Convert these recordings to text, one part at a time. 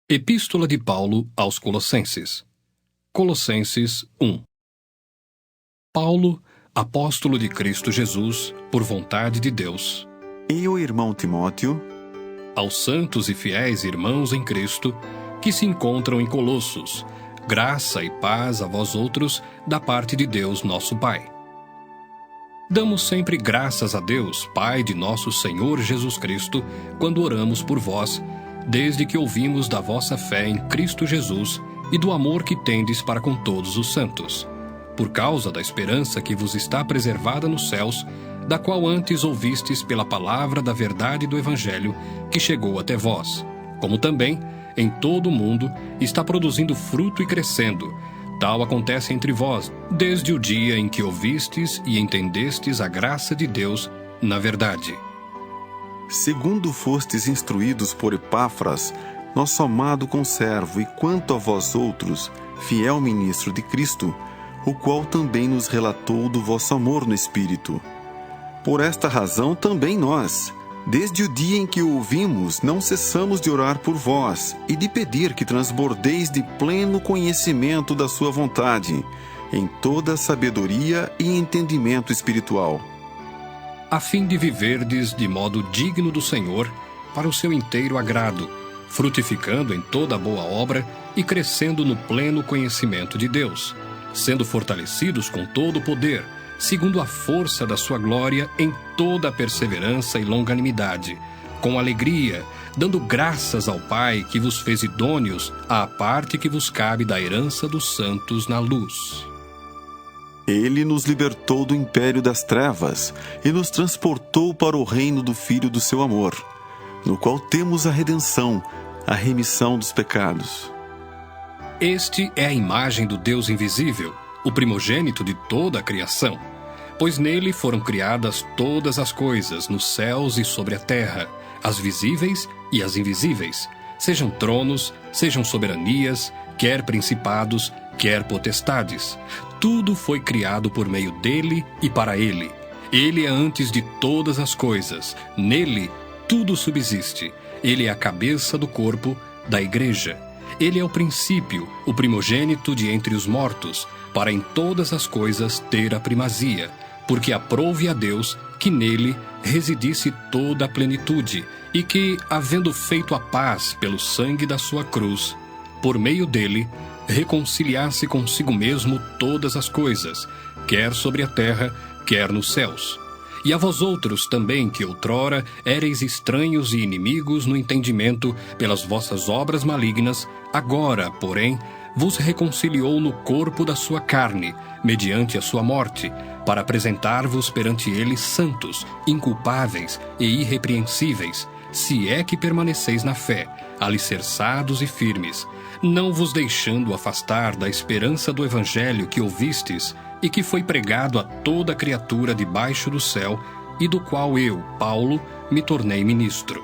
Epístola de Paulo aos Colossenses. Colossenses 1. Paulo, apóstolo de Cristo Jesus, por vontade de Deus, E o irmão Timóteo, aos santos e fiéis irmãos em Cristo, que se encontram em Colossos, graça e paz a vós outros, da parte de Deus nosso Pai. Damos sempre graças a Deus, Pai de nosso Senhor Jesus Cristo, quando oramos por vós, desde que ouvimos da vossa fé em Cristo Jesus e do amor que tendes para com todos os santos, por causa da esperança que vos está preservada nos céus, da qual antes ouvistes pela palavra da verdade do Evangelho que chegou até vós, como também, em todo o mundo, está produzindo fruto e crescendo. Tal acontece entre vós, desde o dia em que ouvistes e entendestes a graça de Deus na verdade. segundo fostes instruídos por Epáfras, nosso amado conservo, e quanto a vós outros, fiel ministro de Cristo, o qual também nos relatou do vosso amor no Espírito. Por esta razão também nós, desde o dia em que o ouvimos, não cessamos de orar por vós e de pedir que transbordeis de pleno conhecimento da sua vontade, em toda sabedoria e entendimento espiritual, a fim de viverdes de modo digno do Senhor, para o seu inteiro agrado, frutificando em toda boa obra e crescendo no pleno conhecimento de Deus, sendo fortalecidos com todo o poder, segundo a força da sua glória, em toda a perseverança e longanimidade, com alegria, dando graças ao Pai que vos fez idôneos à parte que vos cabe da herança dos santos na luz. Ele nos libertou do império das trevas e nos transportou para o reino do Filho do seu amor, no qual temos a redenção, a remissão dos pecados. Este é a imagem do Deus invisível, o primogênito de toda a criação, pois nele foram criadas todas as coisas, nos céus e sobre a terra, as visíveis e as invisíveis, sejam tronos, sejam soberanias, quer principados, quer potestades. Tudo foi criado por meio dele e para ele. Ele é antes de todas as coisas. Nele tudo subsiste. Ele é a cabeça do corpo, da igreja. Ele é o princípio, o primogênito de entre os mortos, para em todas as coisas ter a primazia, porque aprouve a Deus que nele residisse toda a plenitude, e que, havendo feito a paz pelo sangue da sua cruz, por meio dele, reconciliasse consigo mesmo todas as coisas, quer sobre a terra, quer nos céus. E a vós outros também, que outrora éreis estranhos e inimigos no entendimento pelas vossas obras malignas, agora, porém, vos reconciliou no corpo da sua carne, mediante a sua morte, para apresentar-vos perante ele santos, inculpáveis e irrepreensíveis, se é que permaneceis na fé, alicerçados e firmes, não vos deixando afastar da esperança do Evangelho que ouvistes e que foi pregado a toda criatura debaixo do céu, e do qual eu, Paulo, me tornei ministro.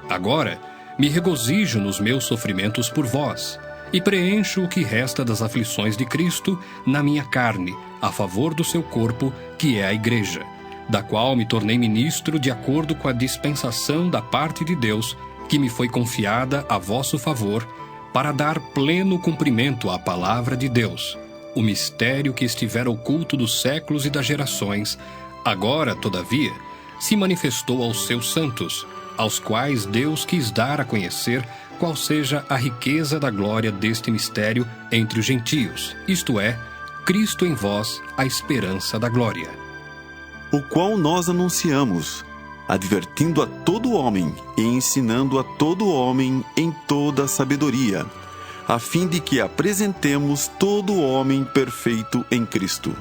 Agora, me regozijo nos meus sofrimentos por vós, e preencho o que resta das aflições de Cristo na minha carne, a favor do seu corpo, que é a Igreja, da qual me tornei ministro de acordo com a dispensação da parte de Deus, que me foi confiada a vosso favor, para dar pleno cumprimento à palavra de Deus, o mistério que estivera oculto dos séculos e das gerações, agora, todavia, se manifestou aos seus santos, aos quais Deus quis dar a conhecer qual seja a riqueza da glória deste mistério entre os gentios, isto é, Cristo em vós, a esperança da glória. O qual nós anunciamos, advertindo a todo homem e ensinando a todo homem em toda a sabedoria, a fim de que apresentemos todo homem perfeito em Cristo.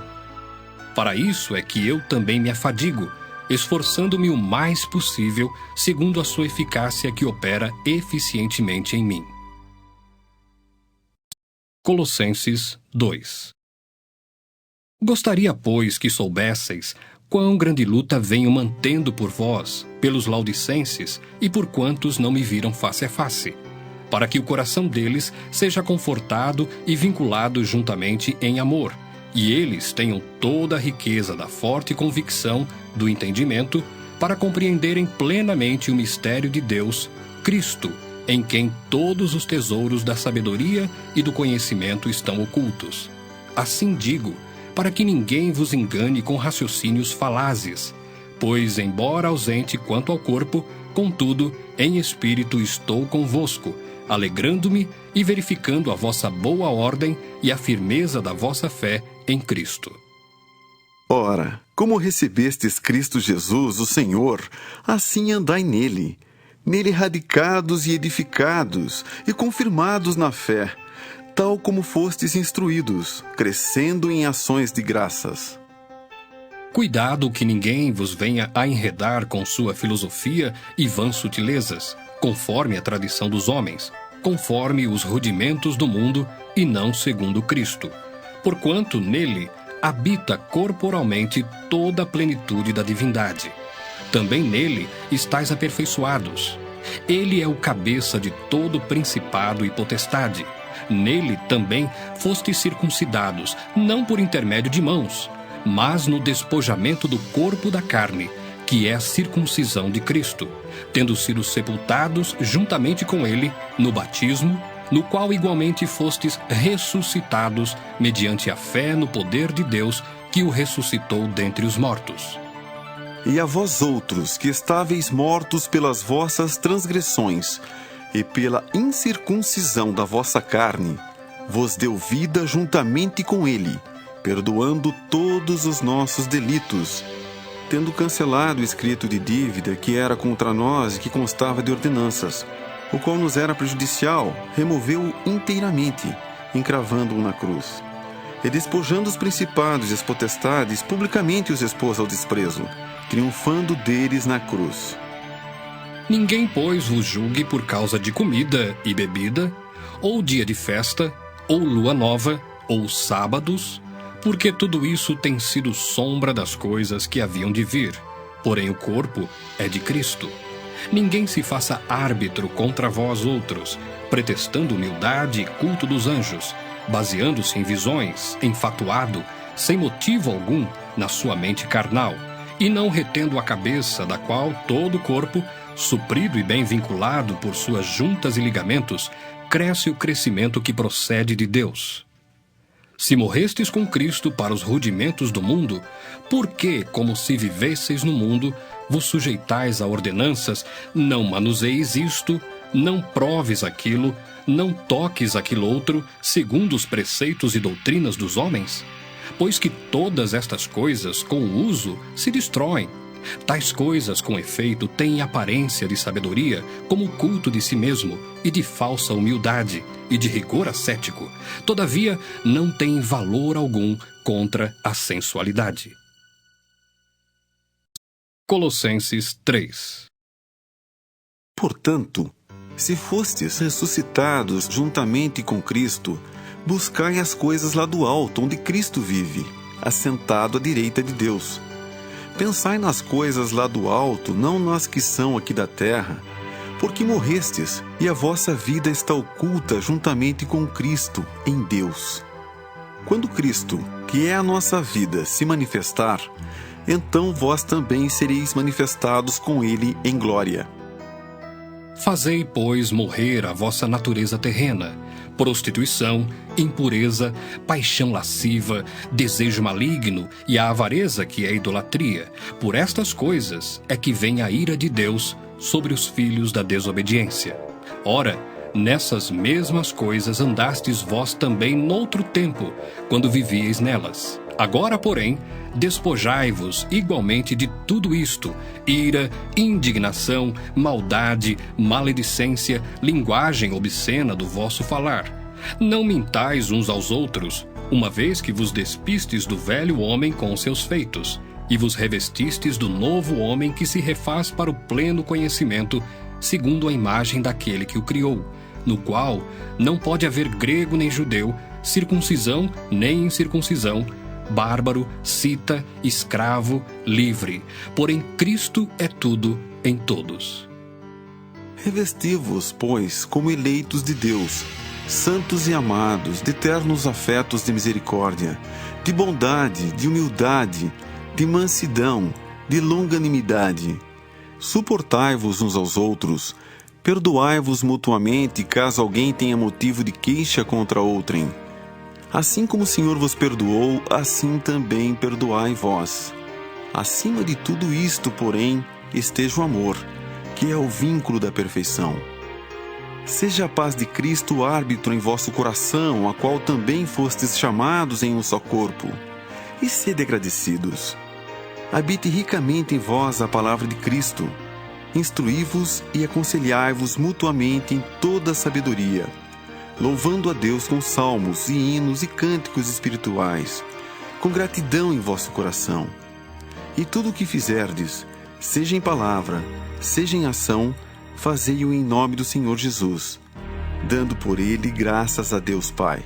Para isso é que eu também me afadigo, esforçando-me o mais possível, segundo a sua eficácia que opera eficientemente em mim. Colossenses 2. Gostaria, pois, que soubesseis quão grande luta venho mantendo por vós, pelos laudicenses e por quantos não me viram face a face, para que o coração deles seja confortado e vinculado juntamente em amor, e eles tenham toda a riqueza da forte convicção do entendimento, para compreenderem plenamente o mistério de Deus, Cristo, em quem todos os tesouros da sabedoria e do conhecimento estão ocultos. Assim digo, para que ninguém vos engane com raciocínios falazes, pois, embora ausente quanto ao corpo, contudo, em espírito estou convosco, alegrando-me e verificando a vossa boa ordem e a firmeza da vossa fé em Cristo. Ora, como recebestes Cristo Jesus, o Senhor, assim andai nele, radicados e edificados e confirmados na fé, tal como fostes instruídos, crescendo em ações de graças. Cuidado que ninguém vos venha a enredar com sua filosofia e vãs sutilezas, conforme a tradição dos homens, conforme os rudimentos do mundo e não segundo Cristo. Porquanto nele habita corporalmente toda a plenitude da divindade. Também nele estáis aperfeiçoados. Ele é o cabeça de todo principado e potestade. Nele também fostes circuncidados, não por intermédio de mãos, mas no despojamento do corpo da carne, que é a circuncisão de Cristo, tendo sido sepultados juntamente com ele no batismo, no qual igualmente fostes ressuscitados mediante a fé no poder de Deus que o ressuscitou dentre os mortos. E a vós outros, que estáveis mortos pelas vossas transgressões e pela incircuncisão da vossa carne, vos deu vida juntamente com ele, perdoando todos os nossos delitos, tendo cancelado o escrito de dívida que era contra nós e que constava de ordenanças, o qual nos era prejudicial, removeu-o inteiramente, encravando-o na cruz. E despojando os principados e as potestades, publicamente os expôs ao desprezo, triunfando deles na cruz. Ninguém, pois, vos julgue por causa de comida e bebida, ou dia de festa, ou lua nova, ou sábados, porque tudo isso tem sido sombra das coisas que haviam de vir, porém o corpo é de Cristo. Ninguém se faça árbitro contra vós outros, pretextando humildade e culto dos anjos, baseando-se em visões, enfatuado, sem motivo algum, na sua mente carnal, e não retendo a cabeça, da qual todo o corpo, suprido e bem vinculado por suas juntas e ligamentos, cresce o crescimento que procede de Deus. Se morrestes com Cristo para os rudimentos do mundo, por que, como se vivesseis no mundo, vos sujeitais a ordenanças, não manuseis isto, não proves aquilo, não toques aquilo outro, segundo os preceitos e doutrinas dos homens? Pois que todas estas coisas, com o uso, se destroem. Tais coisas, com efeito, têm aparência de sabedoria, como o culto de si mesmo, e de falsa humildade, e de rigor ascético. Todavia, não têm valor algum contra a sensualidade. Colossenses 3. Portanto, se fostes ressuscitados juntamente com Cristo, buscai as coisas lá do alto, onde Cristo vive, assentado à direita de Deus. Pensai nas coisas lá do alto, não nas que são aqui da terra, porque morrestes, e a vossa vida está oculta juntamente com Cristo em Deus. Quando Cristo, que é a nossa vida, se manifestar, então vós também sereis manifestados com ele em glória. Fazei, pois, morrer a vossa natureza terrena, prostituição, impureza, paixão lasciva, desejo maligno e a avareza, que é idolatria. Por estas coisas é que vem a ira de Deus sobre os filhos da desobediência. Ora, nessas mesmas coisas andastes vós também noutro tempo, quando vivíeis nelas. Agora, porém, despojai-vos igualmente de tudo isto: ira, indignação, maldade, maledicência, linguagem obscena do vosso falar. Não mintais uns aos outros, uma vez que vos despistes do velho homem com seus feitos, e vos revestistes do novo homem que se refaz para o pleno conhecimento, segundo a imagem daquele que o criou, no qual não pode haver grego nem judeu, circuncisão nem incircuncisão, bárbaro, cita, escravo, livre. Porém, Cristo é tudo em todos. Revesti-vos, pois, como eleitos de Deus, santos e amados, de ternos afetos de misericórdia, de bondade, de humildade, de mansidão, de longanimidade. Suportai-vos uns aos outros, Perdoai-vos mutuamente, caso alguém tenha motivo de queixa contra outrem. Assim como o Senhor vos perdoou, assim também perdoai vós. Acima de tudo isto, porém, esteja o amor, que é o vínculo da perfeição. Seja a paz de Cristo o árbitro em vosso coração, a qual também fostes chamados em um só corpo. E sede agradecidos. Habite ricamente em vós a palavra de Cristo. Instruí-vos e aconselhai-vos mutuamente em toda a sabedoria, louvando a Deus com salmos e hinos e cânticos espirituais, com gratidão em vosso coração. E tudo o que fizerdes, seja em palavra, seja em ação, fazei-o em nome do Senhor Jesus, dando por ele graças a Deus Pai.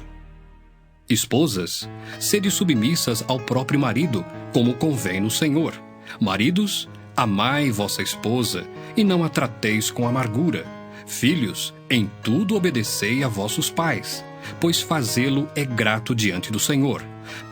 Esposas, sede submissas ao próprio marido, como convém no Senhor. Maridos, amai vossa esposa, e não a trateis com amargura. Filhos, em tudo obedecei a vossos pais, pois fazê-lo é grato diante do Senhor.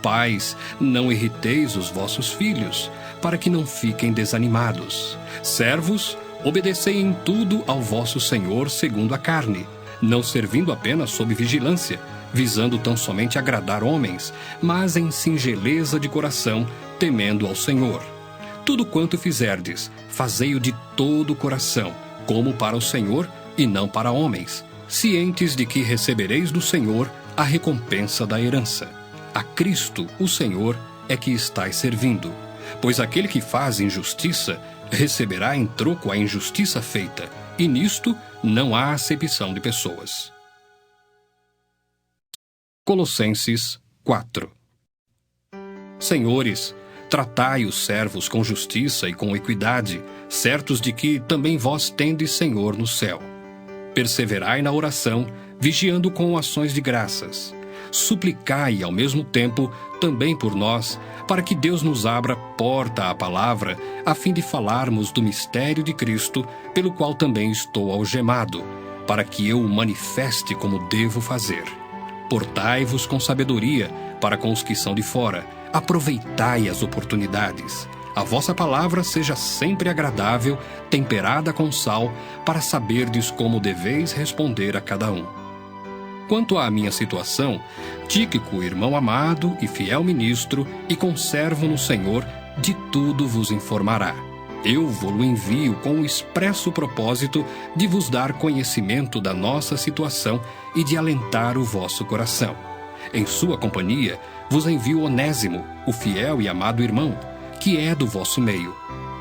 Pais, não irriteis os vossos filhos, para que não fiquem desanimados. Servos, obedecei em tudo ao vosso Senhor segundo a carne, não servindo apenas sob vigilância, visando tão somente agradar homens, mas em singeleza de coração, temendo ao Senhor. Tudo quanto fizerdes, fazei-o de todo o coração, como para o Senhor e não para homens, cientes de que recebereis do Senhor a recompensa da herança. A Cristo, o Senhor, é que estais servindo. Pois aquele que faz injustiça, receberá em troco a injustiça feita, e nisto não há acepção de pessoas. Colossenses 4. Senhores, tratai os servos com justiça e com equidade, certos de que também vós tendes Senhor no céu. Perseverai na oração, vigiando com ações de graças. Suplicai ao mesmo tempo também por nós, para que Deus nos abra porta à palavra, a fim de falarmos do mistério de Cristo, pelo qual também estou algemado, para que eu o manifeste como devo fazer. Portai-vos com sabedoria para com os que são de fora, aproveitai as oportunidades. A vossa palavra seja sempre agradável, temperada com sal, para saberdes como deveis responder a cada um. Quanto à minha situação, Tíquico, irmão amado e fiel ministro, e conservo no Senhor, de tudo vos informará. Eu vou-lo envio com o expresso propósito de vos dar conhecimento da nossa situação e de alentar o vosso coração. Em sua companhia, vos envio Onésimo, o fiel e amado irmão, que é do vosso meio.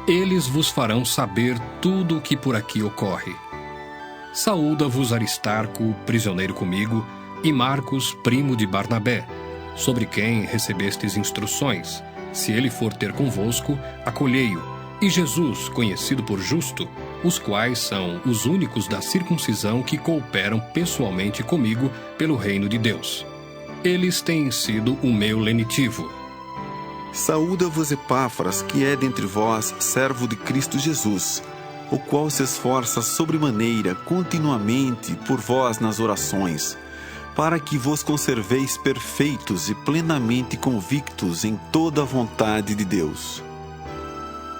Eles vos farão saber tudo o que por aqui ocorre. Saúda-vos Aristarco, prisioneiro comigo, e Marcos, primo de Barnabé, sobre quem recebestes instruções. Se ele for ter convosco, acolhei-o, e Jesus, conhecido por justo, os quais são os únicos da circuncisão que cooperam pessoalmente comigo pelo reino de Deus. Eles têm sido o meu lenitivo. Saúda-vos Epáfras, que é dentre vós servo de Cristo Jesus, o qual se esforça sobremaneira continuamente por vós nas orações, para que vos conserveis perfeitos e plenamente convictos em toda a vontade de Deus.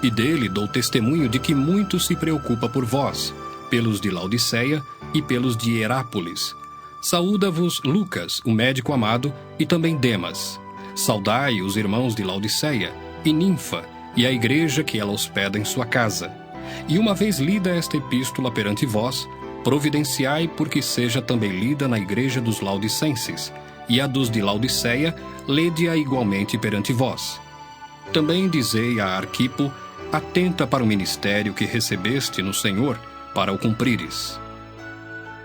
E dele dou testemunho de que muito se preocupa por vós, pelos de Laodiceia e pelos de Hierápolis. Saúda-vos Lucas, o médico amado, e também Demas. Saudai os irmãos de Laodiceia, e Ninfa, e a igreja que ela hospeda em sua casa. E uma vez lida esta epístola perante vós, providenciai porque seja também lida na igreja dos Laodicenses, e a dos de Laodiceia, lede-a igualmente perante vós. Também dizei a Arquipo, atenta para o ministério que recebeste no Senhor, para o cumprires.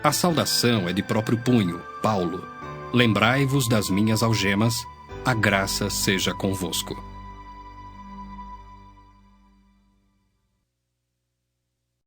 A saudação é de próprio punho, Paulo. Lembrai-vos das minhas algemas, a graça seja convosco.